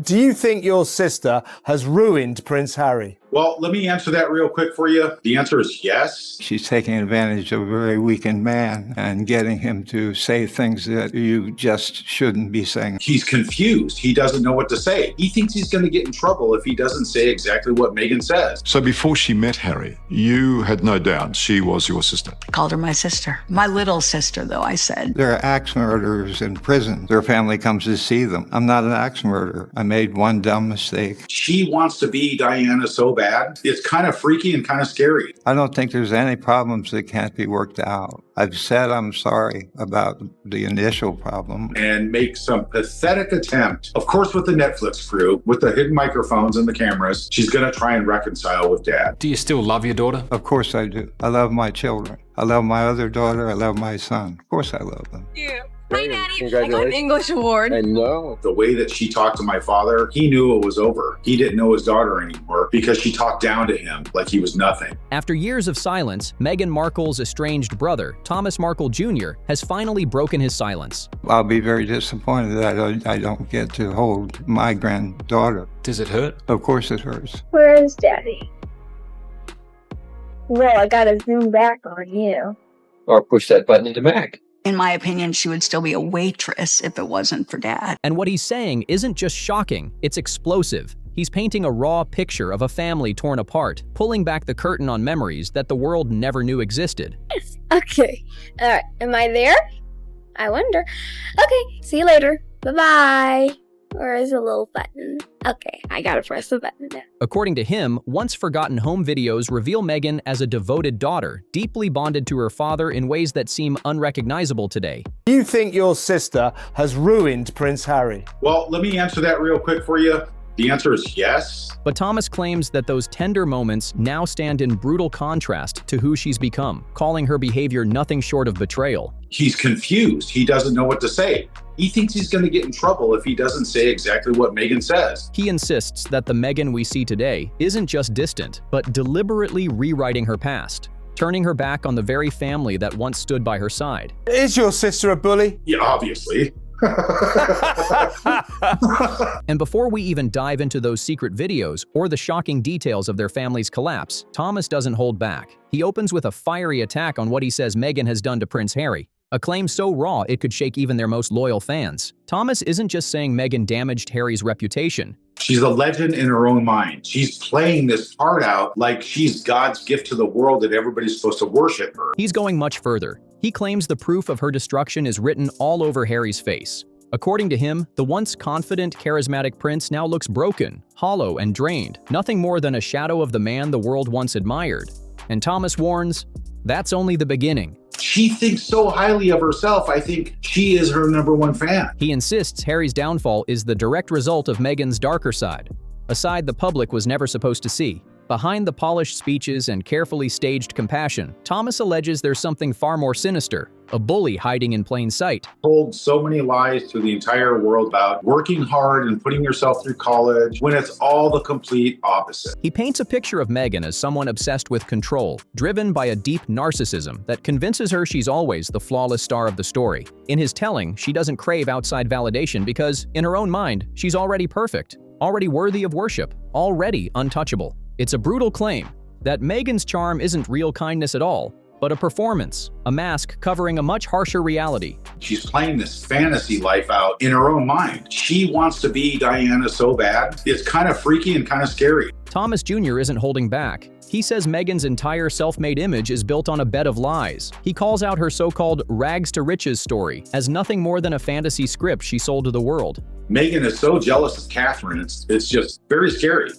Do you think your sister has ruined Prince Harry? Well, let me answer that real quick for you. The answer is yes. She's taking advantage of a very weakened man and getting him to say things that you just shouldn't be saying. He's confused. He doesn't know what to say. He thinks he's going to get in trouble if he doesn't say exactly what Meghan says. So before she met Harry, you had no doubt she was your sister? I called her my sister. My little sister, though, I said. There are axe murderers in prison. Their family comes to see them. I'm not an axe murderer. I made one dumb mistake. She wants to be Diana so bad. It's kind of freaky and kind of scary. I don't think there's any problems that can't be worked out. I've said I'm sorry about the initial problem. And make some pathetic attempt, of course with the Netflix crew, with the hidden microphones and the cameras, she's going to try and reconcile with Dad. Do you still love your daughter? Of course I do. I love my children. I love my other daughter. I love my son. Of course I love them. Yeah. Hi, Daddy. I got an English award. I know. The way that she talked to my father, he knew it was over. He didn't know his daughter anymore because she talked down to him like he was nothing. After years of silence, Meghan Markle's estranged brother, Thomas Markle Jr., has finally broken his silence. I'll be very disappointed that I don't get to hold my granddaughter. Does it hurt? Of course it hurts. Where is Daddy? Well, I gotta zoom back on you. Or push that button into Mac. In my opinion, she would still be a waitress if it wasn't for Dad. And what he's saying isn't just shocking, it's explosive. He's painting a raw picture of a family torn apart, pulling back the curtain on memories that the world never knew existed. Okay. Alright, am I there? I wonder. Okay, see you later. Bye-bye. Where is the little button? Okay, I gotta press the button now. According to him, once forgotten home videos reveal Meghan as a devoted daughter, deeply bonded to her father in ways that seem unrecognizable today. Do you think your sister has ruined Prince Harry? Well, let me answer that real quick for you. The answer is yes. But Thomas claims that those tender moments now stand in brutal contrast to who she's become, calling her behavior nothing short of betrayal. He's confused. He doesn't know what to say. He thinks he's going to get in trouble if he doesn't say exactly what Meghan says. He insists that the Meghan we see today isn't just distant, but deliberately rewriting her past, turning her back on the very family that once stood by her side. Is your sister a bully? Yeah, obviously. And before we even dive into those secret videos or the shocking details of their family's collapse, Thomas doesn't hold back. He opens with a fiery attack on what he says Meghan has done to Prince Harry, a claim so raw it could shake even their most loyal fans. Thomas isn't just saying Meghan damaged Harry's reputation. She's a legend in her own mind. She's playing this part out like she's God's gift to the world and everybody's supposed to worship her. He's going much further. He claims the proof of her destruction is written all over Harry's face. According to him, the once confident, charismatic prince now looks broken, hollow, and drained, nothing more than a shadow of the man the world once admired. And Thomas warns, that's only the beginning. She thinks so highly of herself, I think she is her #1 fan. He insists Harry's downfall is the direct result of Meghan's darker side, a side the public was never supposed to see. Behind the polished speeches and carefully staged compassion, Thomas alleges there's something far more sinister, a bully hiding in plain sight. Told so many lies to the entire world about working hard and putting yourself through college when it's all the complete opposite. He paints a picture of Meghan as someone obsessed with control, driven by a deep narcissism that convinces her she's always the flawless star of the story. In his telling, she doesn't crave outside validation because, in her own mind, she's already perfect, already worthy of worship, already untouchable. It's a brutal claim that Meghan's charm isn't real kindness at all, but a performance, a mask covering a much harsher reality. She's playing this fantasy life out in her own mind. She wants to be Diana so bad. It's kind of freaky and kind of scary. Thomas Jr. isn't holding back. He says Meghan's entire self-made image is built on a bed of lies. He calls out her so-called rags to riches story as nothing more than a fantasy script she sold to the world. Meghan is so jealous of Catherine, it's just very scary.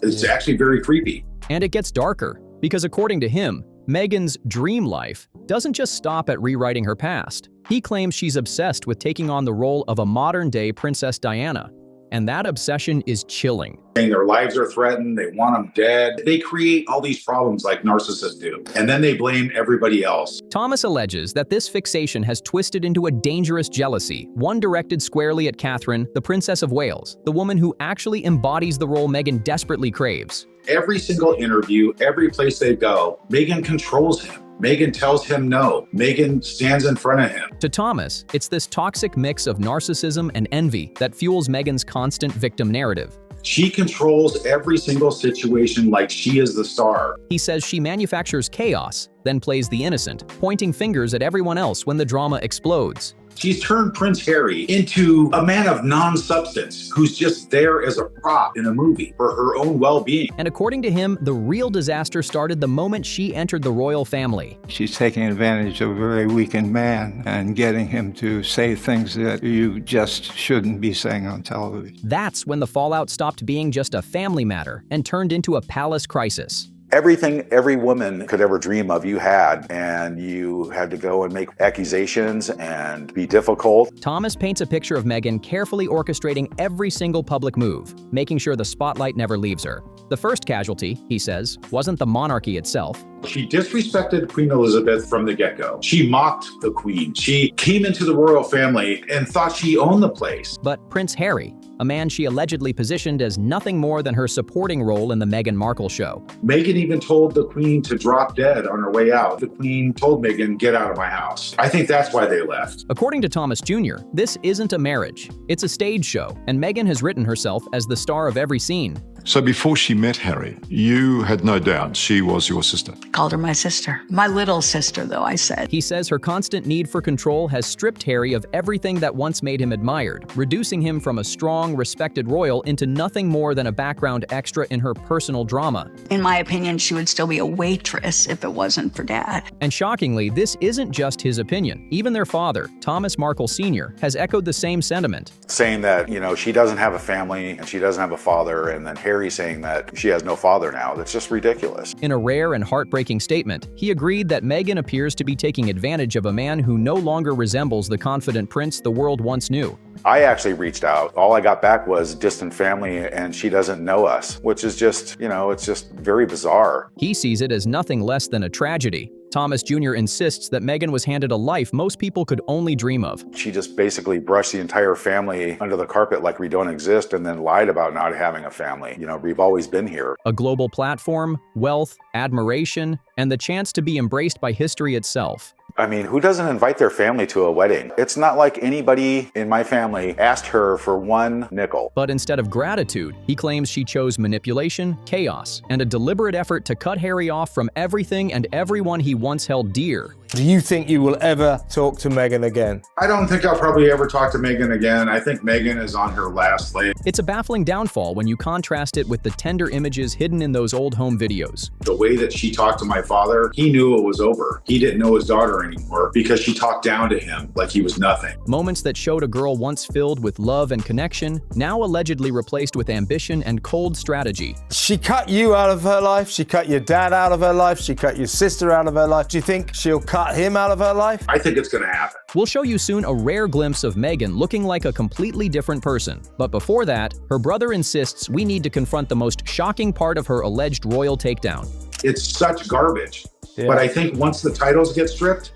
It's actually very creepy. And it gets darker, because according to him, Meghan's dream life doesn't just stop at rewriting her past. He claims she's obsessed with taking on the role of a modern-day Princess Diana. And that obsession is chilling. Their lives are threatened, they want them dead. They create all these problems like narcissists do, and then they blame everybody else. Thomas alleges that this fixation has twisted into a dangerous jealousy, one directed squarely at Catherine, the Princess of Wales, the woman who actually embodies the role Meghan desperately craves. Every single interview, every place they go, Meghan controls him. Meghan tells him no. Meghan stands in front of him. To Thomas, it's this toxic mix of narcissism and envy that fuels Meghan's constant victim narrative. She controls every single situation like she is the star. He says she manufactures chaos, then plays the innocent, pointing fingers at everyone else when the drama explodes. She's turned Prince Harry into a man of non-substance who's just there as a prop in a movie for her own well-being. And according to him, the real disaster started the moment she entered the royal family. She's taking advantage of a very weakened man and getting him to say things that you just shouldn't be saying on television. That's when the fallout stopped being just a family matter and turned into a palace crisis. Everything every woman could ever dream of, you had, and you had to go and make accusations and be difficult. Thomas paints a picture of Meghan carefully orchestrating every single public move, making sure the spotlight never leaves her. The first casualty, he says, wasn't the monarchy itself. She disrespected Queen Elizabeth from the get-go. She mocked the Queen. She came into the royal family and thought she owned the place. But Prince Harry, a man she allegedly positioned as nothing more than her supporting role in the Meghan Markle show. Meghan even told the Queen to drop dead on her way out. The Queen told Meghan, "Get out of my house." I think that's why they left. According to Thomas Jr., this isn't a marriage. It's a stage show, and Meghan has written herself as the star of every scene. So before she met Harry, you had no doubt she was your sister. Called her my sister. My little sister, though, I said. He says her constant need for control has stripped Harry of everything that once made him admired, reducing him from a strong, respected royal into nothing more than a background extra in her personal drama. In my opinion, she would still be a waitress if it wasn't for Dad. And shockingly, this isn't just his opinion. Even their father, Thomas Markle Sr., has echoed the same sentiment. Saying that, she doesn't have a family and she doesn't have a father, and then Harry saying that she has no father now. That's just ridiculous. In a rare and heartbreaking statement, he agreed that Meghan appears to be taking advantage of a man who no longer resembles the confident prince the world once knew. I actually reached out. All I got back was distant family and she doesn't know us, which is just, it's just very bizarre. He sees it as nothing less than a tragedy. Thomas Jr. insists that Meghan was handed a life most people could only dream of. She just basically brushed the entire family under the carpet like we don't exist and then lied about not having a family. We've always been here. A global platform, wealth, admiration, and the chance to be embraced by history itself. Who doesn't invite their family to a wedding? It's not like anybody in my family asked her for one nickel. But instead of gratitude, he claims she chose manipulation, chaos, and a deliberate effort to cut Harry off from everything and everyone he once held dear. Do you think you will ever talk to Meghan again? I don't think I'll probably ever talk to Meghan again. I think Meghan is on her last leg. It's a baffling downfall when you contrast it with the tender images hidden in those old home videos. The way that she talked to my father, he knew it was over. He didn't know his daughter anymore because she talked down to him like he was nothing. Moments that showed a girl once filled with love and connection, now allegedly replaced with ambition and cold strategy. She cut you out of her life. She cut your dad out of her life. She cut your sister out of her life. Do you think she'll cut him out of her life? I think it's going to happen. We'll show you soon a rare glimpse of Meghan looking like a completely different person. But before that, her brother insists we need to confront the most shocking part of her alleged royal takedown. It's such garbage. Yeah. But I think once the titles get stripped,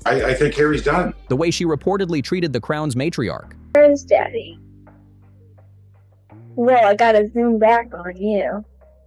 I think Harry's done. The way she reportedly treated the crown's matriarch. Where's Daddy? Well, I gotta zoom back on you.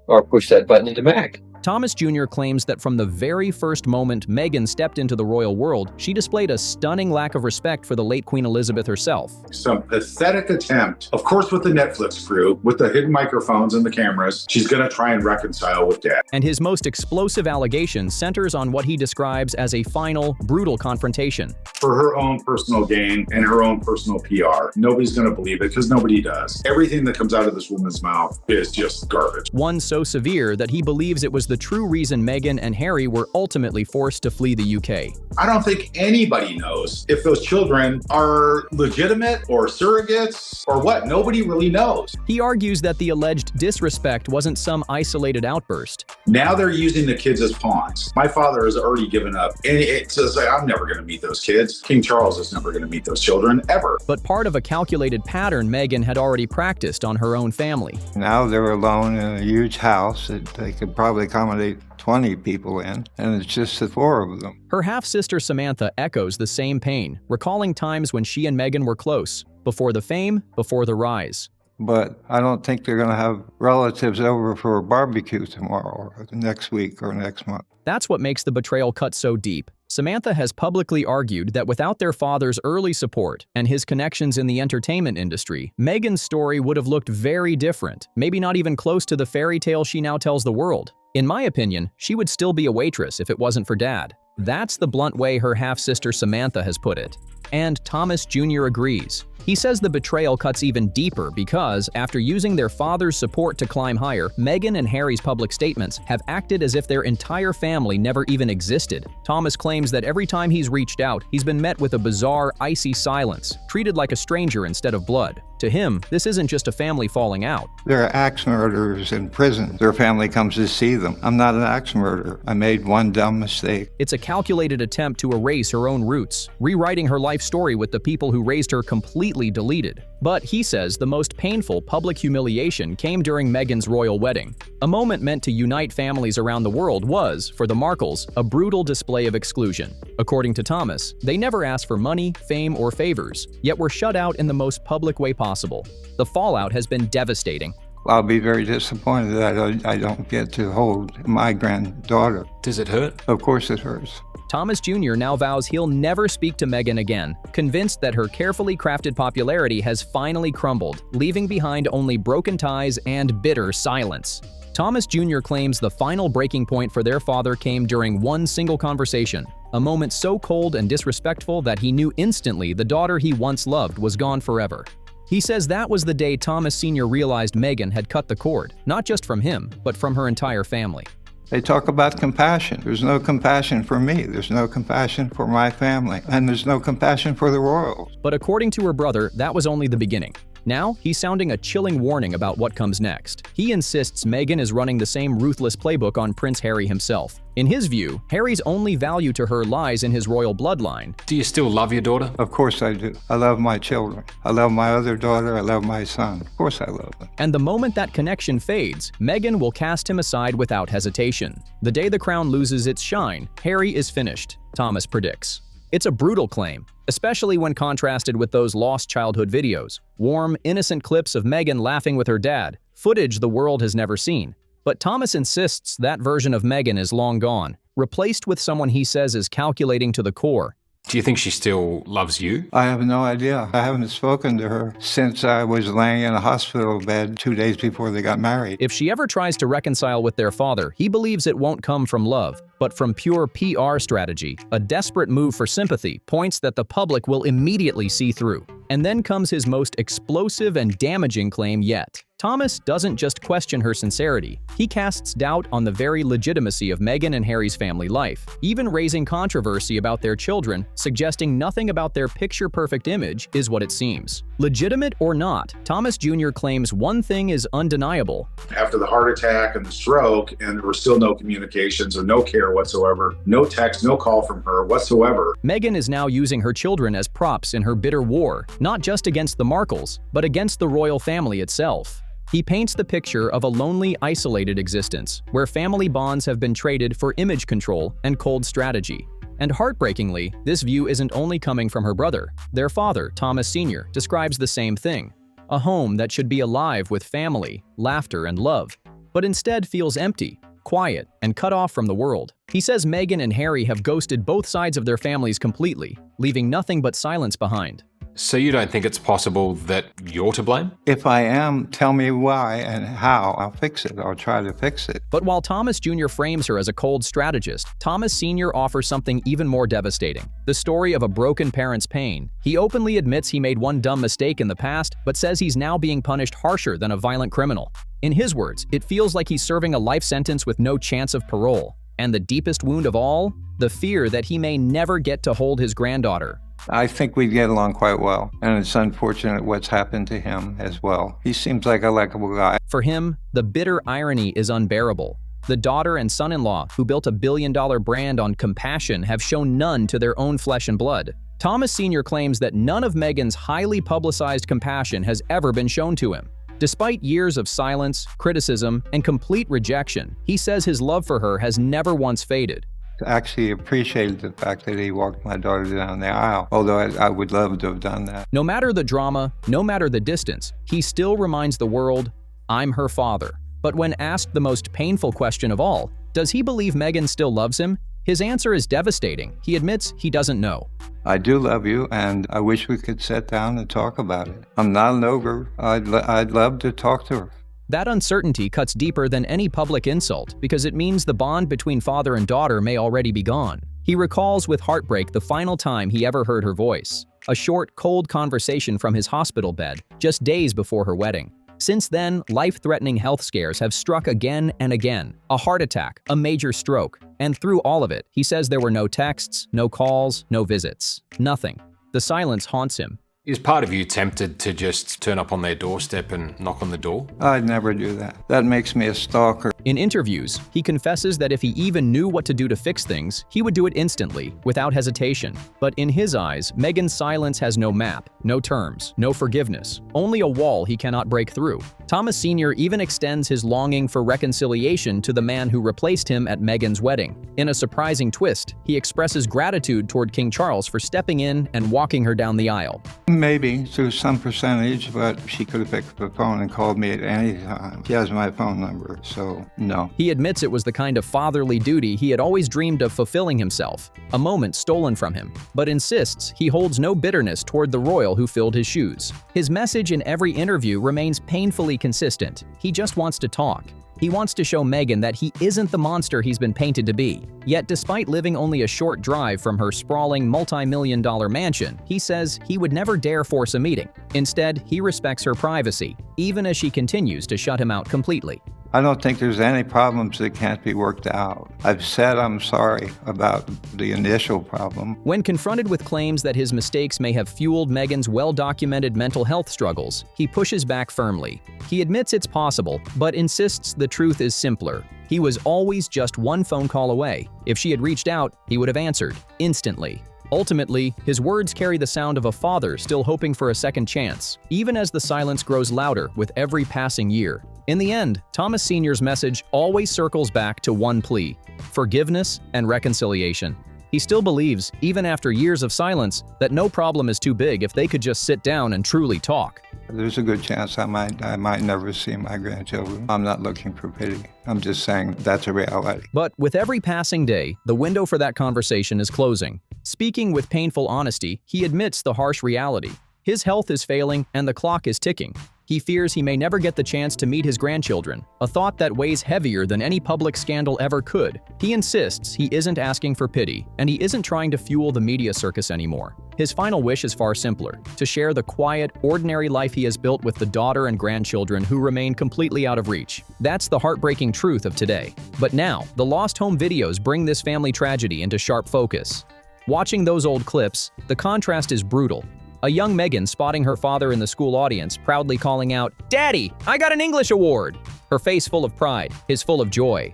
Or push that button into Mac. Thomas Jr. claims that from the very first moment Meghan stepped into the royal world, she displayed a stunning lack of respect for the late Queen Elizabeth herself. Some pathetic attempt, of course with the Netflix crew, with the hidden microphones and the cameras, she's going to try and reconcile with Dad. And his most explosive allegation centers on what he describes as a final, brutal confrontation. For her own personal gain and her own personal PR. Nobody's going to believe it because nobody does. Everything that comes out of this woman's mouth is just garbage. One so severe that he believes it was the true reason Meghan and Harry were ultimately forced to flee the UK. I don't think anybody knows if those children are legitimate or surrogates or what. Nobody really knows. He argues that the alleged disrespect wasn't some isolated outburst. Now they're using the kids as pawns. My father has already given up. And it says, I'm never going to meet those kids. King Charles is never going to meet those children, ever. But part of a calculated pattern Meghan had already practiced on her own family. Now they're alone in a huge house that they could probably accommodate 20 people in, and it's just the four of them. Her half-sister Samantha echoes the same pain, recalling times when she and Meghan were close, before the fame, before the rise. but I don't think they're going to have relatives over for a barbecue tomorrow or next week or next month. That's what makes the betrayal cut so deep. Samantha has publicly argued that without their father's early support and his connections in the entertainment industry, Meghan's story would have looked very different, maybe not even close to the fairy tale she now tells the world. In my opinion, she would still be a waitress if it wasn't for Dad. That's the blunt way her half-sister Samantha has put it. And Thomas Jr. agrees. He says the betrayal cuts even deeper because, after using their father's support to climb higher, Meghan and Harry's public statements have acted as if their entire family never even existed. Thomas claims that every time he's reached out, he's been met with a bizarre, icy silence, treated like a stranger instead of blood. To him, this isn't just a family falling out. There are axe murderers in prison. Their family comes to see them. I'm not an axe murderer. I made one dumb mistake. It's a calculated attempt to erase her own roots, rewriting her life story with the people who raised her completely deleted. But he says the most painful public humiliation came during Meghan's royal wedding. A moment meant to unite families around the world was, for the Markles, a brutal display of exclusion. According to Thomas, they never asked for money, fame, or favors, yet were shut out in the most public way possible. The fallout has been devastating. I'll be very disappointed that I don't get to hold my granddaughter. Does it hurt? Of course it hurts. Thomas Jr. now vows he'll never speak to Meghan again, convinced that her carefully crafted popularity has finally crumbled, leaving behind only broken ties and bitter silence. Thomas Jr. claims the final breaking point for their father came during one single conversation, a moment so cold and disrespectful that he knew instantly the daughter he once loved was gone forever. He says that was the day Thomas Sr. realized Meghan had cut the cord, not just from him, but from her entire family. They talk about compassion. There's no compassion for me. There's no compassion for my family. And there's no compassion for the royals. But according to her brother, that was only the beginning. Now, he's sounding a chilling warning about what comes next. He insists Meghan is running the same ruthless playbook on Prince Harry himself. In his view, Harry's only value to her lies in his royal bloodline. Do you still love your daughter? Of course I do. I love my children. I love my other daughter. I love my son. Of course I love them. And the moment that connection fades, Meghan will cast him aside without hesitation. The day the crown loses its shine, Harry is finished, Thomas predicts. It's a brutal claim, especially when contrasted with those lost childhood videos, warm, innocent clips of Meghan laughing with her dad, footage the world has never seen. But Thomas insists that version of Meghan is long gone, replaced with someone he says is calculating to the core. Do you think she still loves you? I have no idea. I haven't spoken to her since I was laying in a hospital bed 2 days before they got married. If she ever tries to reconcile with their father, he believes it won't come from love, but from pure PR strategy, a desperate move for sympathy, points that the public will immediately see through. And then comes his most explosive and damaging claim yet. Thomas doesn't just question her sincerity, he casts doubt on the very legitimacy of Meghan and Harry's family life, even raising controversy about their children, suggesting nothing about their picture-perfect image is what it seems. Legitimate or not, Thomas Jr. claims one thing is undeniable. After the heart attack and the stroke, and there were still no communications or no care whatsoever, no text, no call from her whatsoever. Meghan is now using her children as props in her bitter war, not just against the Markles, but against the royal family itself. He paints the picture of a lonely, isolated existence, where family bonds have been traded for image control and cold strategy. And heartbreakingly, this view isn't only coming from her brother. Their father, Thomas Sr., describes the same thing. A home that should be alive with family, laughter, and love, but instead feels empty, quiet, and cut off from the world. He says Meghan and Harry have ghosted both sides of their families completely, leaving nothing but silence behind. So you don't think it's possible that you're to blame? If I am, tell me why and how. I'll fix it. I'll try to fix it. But while Thomas Jr. frames her as a cold strategist, Thomas Sr. offers something even more devastating. The story of a broken parent's pain. He openly admits he made one dumb mistake in the past, but says he's now being punished harsher than a violent criminal. In his words, it feels like he's serving a life sentence with no chance of parole. And the deepest wound of all? The fear that he may never get to hold his granddaughter. I think we get along quite well, and it's unfortunate what's happened to him as well. He seems like a likable guy. For him, the bitter irony is unbearable. The daughter and son-in-law, who built a billion-dollar brand on compassion, have shown none to their own flesh and blood. Thomas Sr. claims that none of Meghan's highly publicized compassion has ever been shown to him. Despite years of silence, criticism, and complete rejection, he says his love for her has never once faded. actually appreciated the fact that he walked my daughter down the aisle, although I would love to have done that. No matter the drama, no matter the distance, he still reminds the world, "I'm her father." But when asked the most painful question of all, does he believe Meghan still loves him? His answer is devastating. He admits he doesn't know. I do love you, and I wish we could sit down and talk about it. I'm not an ogre. I'd love to talk to her. That uncertainty cuts deeper than any public insult because it means the bond between father and daughter may already be gone. He recalls with heartbreak the final time he ever heard her voice, a short, cold conversation from his hospital bed, just days before her wedding. Since then, life-threatening health scares have struck again and again. A heart attack, a major stroke. And through all of it, he says there were no texts, no calls, no visits. Nothing. The silence haunts him. Is part of you tempted to just turn up on their doorstep and knock on the door? I'd never do that. That makes me a stalker. In interviews, he confesses that if he even knew what to do to fix things, he would do it instantly, without hesitation. But in his eyes, Meghan's silence has no map, no terms, no forgiveness, only a wall he cannot break through. Thomas Sr. even extends his longing for reconciliation to the man who replaced him at Meghan's wedding. In a surprising twist, he expresses gratitude toward King Charles for stepping in and walking her down the aisle. Maybe to some percentage, but she could have picked up the phone and called me at any time. She has my phone number, so no. He admits it was the kind of fatherly duty he had always dreamed of fulfilling himself, a moment stolen from him, but insists he holds no bitterness toward the royal who filled his shoes. His message in every interview remains painfully consistent. He just wants to talk. He wants to show Meghan that he isn't the monster he's been painted to be. Yet despite living only a short drive from her sprawling multi-million-dollar mansion, he says he would never dare force a meeting. Instead, he respects her privacy, even as she continues to shut him out completely. I don't think there's any problems that can't be worked out. I've said I'm sorry about the initial problem. When confronted with claims that his mistakes may have fueled Meghan's well-documented mental health struggles, he pushes back firmly. He admits it's possible, but insists the truth is simpler. He was always just one phone call away. If she had reached out, he would have answered, instantly. Ultimately, his words carry the sound of a father still hoping for a second chance, even as the silence grows louder with every passing year. In the end, Thomas Sr.'s message always circles back to one plea: forgiveness and reconciliation. He still believes, even after years of silence, that no problem is too big if they could just sit down and truly talk. There's a good chance I might never see my grandchildren. I'm not looking for pity. I'm just saying that's a reality. But with every passing day, the window for that conversation is closing. Speaking with painful honesty, he admits the harsh reality. His health is failing and the clock is ticking. He fears he may never get the chance to meet his grandchildren, a thought that weighs heavier than any public scandal ever could. He insists he isn't asking for pity, and he isn't trying to fuel the media circus anymore. His final wish is far simpler: to share the quiet, ordinary life he has built with the daughter and grandchildren who remain completely out of reach. That's the heartbreaking truth of today. But now, the lost home videos bring this family tragedy into sharp focus. Watching those old clips, the contrast is brutal. A young Meghan spotting her father in the school audience, proudly calling out, "Daddy, I got an English award!" Her face full of pride, his full of joy.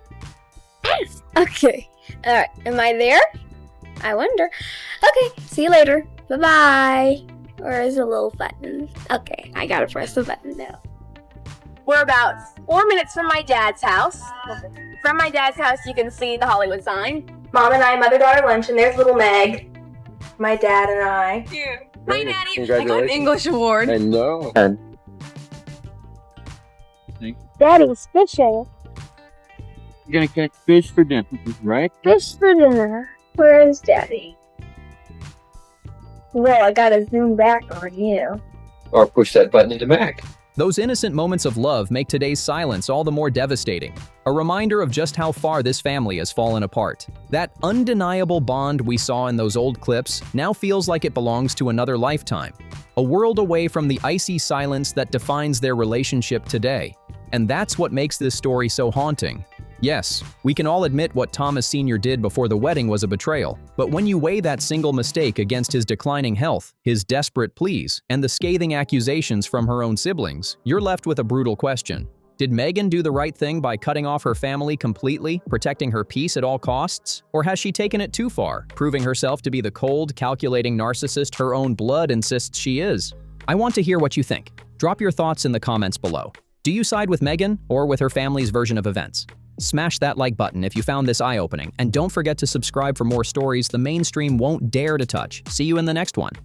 Okay. Alright, am I there? I wonder. Okay, see you later. Bye-bye. Where is the little button? Okay, I gotta press the button now. We're about 4 minutes from my dad's house. From my dad's house, you can see the Hollywood sign. Mom and I, mother-daughter lunch, and there's little Meg. My dad and I. Yeah. Hi, Daddy. I got an English award. I know. Daddy's fishing. You're gonna catch fish for dinner, right? Fish for dinner. Where is Daddy? Well, I gotta zoom back on you. Or push that button into Mac. Those innocent moments of love make today's silence all the more devastating, a reminder of just how far this family has fallen apart. That undeniable bond we saw in those old clips now feels like it belongs to another lifetime, a world away from the icy silence that defines their relationship today. And that's what makes this story so haunting. Yes, we can all admit what Thomas Sr. did before the wedding was a betrayal, but when you weigh that single mistake against his declining health, his desperate pleas, and the scathing accusations from her own siblings, you're left with a brutal question. Did Meghan do the right thing by cutting off her family completely, protecting her peace at all costs? Or has she taken it too far, proving herself to be the cold, calculating narcissist her own blood insists she is? I want to hear what you think. Drop your thoughts in the comments below. Do you side with Meghan or with her family's version of events? Smash that like button if you found this eye-opening, and don't forget to subscribe for more stories the mainstream won't dare to touch. See you in the next one.